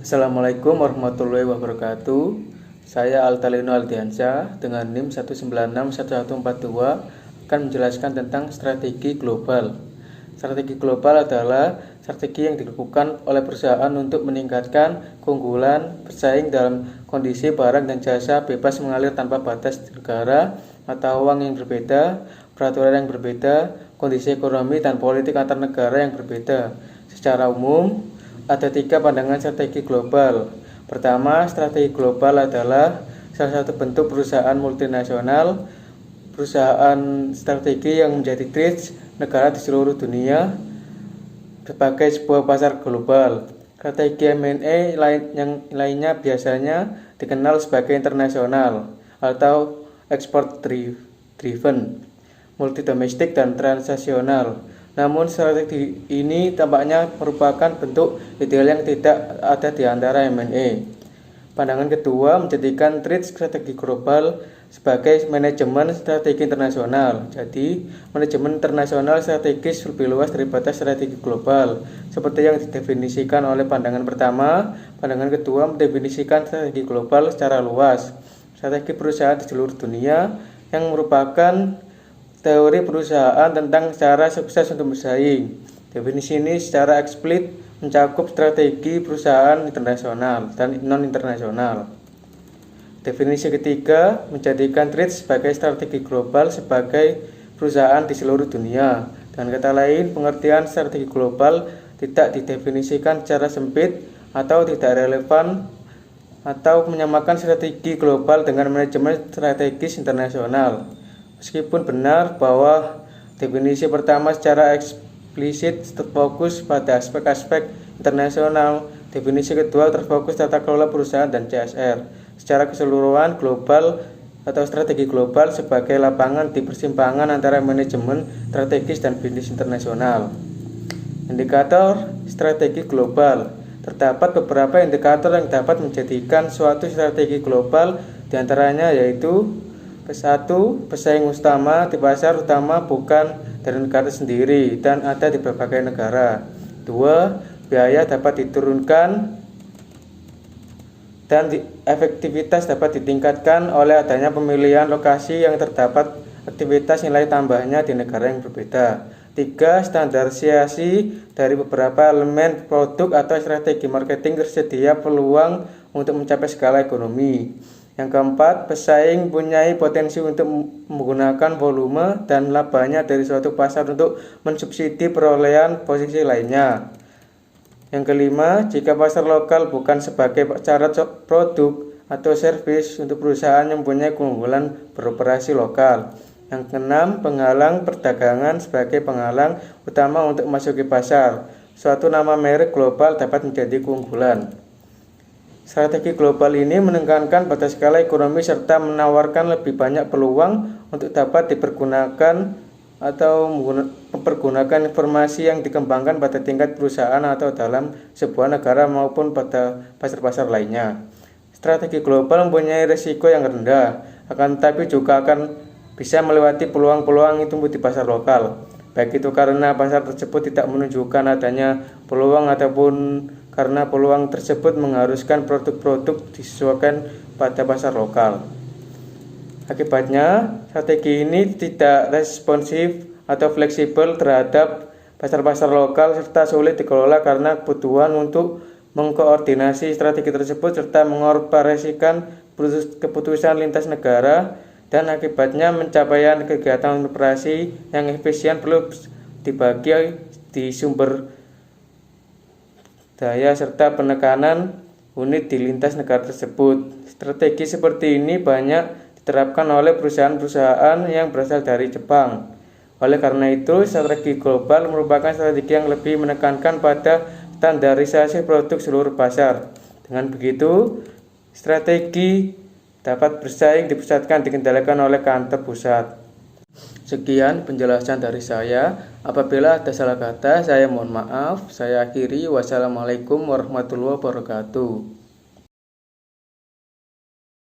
Assalamualaikum warahmatullahi wabarakatuh. Saya Altalino Aldiansyah dengan NIM 1961142 akan menjelaskan tentang strategi global. Strategi global adalah strategi yang dilakukan oleh perusahaan untuk meningkatkan keunggulan bersaing dalam kondisi barang dan jasa bebas mengalir tanpa batas negara, mata uang yang berbeda, peraturan yang berbeda, kondisi ekonomi dan politik antar negara yang berbeda. Secara umum, ada 3 pandangan strategi global. Pertama, strategi global adalah salah satu bentuk perusahaan multinasional, perusahaan strategi yang menjadi trade negara di seluruh dunia sebagai sebuah pasar global. Strategi M&A yang lainnya biasanya dikenal sebagai internasional atau export driven, multidomestik dan transaksional. Namun strategi ini tampaknya merupakan bentuk ideal yang tidak ada di antara M&A. Pandangan kedua menjadikan trade strategi global sebagai manajemen strategi internasional. Jadi, manajemen internasional strategis lebih luas daripada strategi global. Seperti yang didefinisikan oleh pandangan pertama, pandangan kedua mendefinisikan strategi global secara luas. Strategi perusahaan di seluruh dunia yang merupakan teori perusahaan tentang cara sukses untuk bersaing. Definisi ini secara eksplisit mencakup strategi perusahaan internasional dan non-internasional. Definisi ketiga menjadikan trade sebagai strategi global sebagai perusahaan di seluruh dunia. Dengan kata lain, pengertian strategi global tidak didefinisikan secara sempit atau tidak relevan atau menyamakan strategi global dengan manajemen strategis internasional. Meskipun benar bahwa definisi pertama secara eksplisit terfokus pada aspek-aspek internasional, definisi kedua terfokus tata kelola perusahaan dan CSR. Secara keseluruhan, global atau strategi global sebagai lapangan di persimpangan antara manajemen strategis dan bisnis internasional. Indikator strategi global. Terdapat beberapa indikator yang dapat menjadikan suatu strategi global, diantaranya yaitu: Satu, pesaing utama di pasar utama bukan dari negara sendiri dan ada di berbagai negara. 2, biaya dapat diturunkan dan efektivitas dapat ditingkatkan oleh adanya pemilihan lokasi yang terdapat aktivitas nilai tambahnya di negara yang berbeda. 3, standarisasi dari beberapa elemen produk atau strategi marketing tersedia peluang untuk mencapai skala ekonomi. Yang keempat, pesaing mempunyai potensi untuk menggunakan volume dan labanya dari suatu pasar untuk mensubsidi perolehan posisi lainnya. Yang kelima, jika pasar lokal bukan sebagai syarat produk atau servis untuk perusahaan yang mempunyai keunggulan beroperasi lokal. Yang keenam, penghalang perdagangan sebagai penghalang utama untuk masuk ke pasar. Suatu nama merek global dapat menjadi keunggulan. Strategi global ini menekankan pada skala ekonomi serta menawarkan lebih banyak peluang untuk dapat dipergunakan atau mempergunakan informasi yang dikembangkan pada tingkat perusahaan atau dalam sebuah negara maupun pada pasar-pasar lainnya. Strategi global mempunyai risiko yang rendah, akan tetapi juga akan bisa melewati peluang-peluang itu di pasar lokal. Baik itu karena pasar tersebut tidak menunjukkan adanya peluang ataupun karena peluang tersebut mengharuskan produk-produk disesuaikan pada pasar lokal. Akibatnya, strategi ini tidak responsif atau fleksibel terhadap pasar-pasar lokal serta sulit dikelola karena kebutuhan untuk mengkoordinasi strategi tersebut serta mengoperasikan keputusan lintas negara, dan akibatnya pencapaian kegiatan operasi yang efisien perlu dibagi di sumber daya serta penekanan unit di lintas negara tersebut. Strategi seperti ini banyak diterapkan oleh perusahaan-perusahaan yang berasal dari Jepang. Oleh karena itu, strategi global merupakan strategi yang lebih menekankan pada standarisasi produk seluruh pasar. Dengan begitu, strategi dapat bersaing dipusatkan dikendalikan oleh kantor pusat. Sekian penjelasan dari saya. Apabila ada salah kata, saya mohon maaf. Saya akhiri. Wassalamualaikum warahmatullahi wabarakatuh.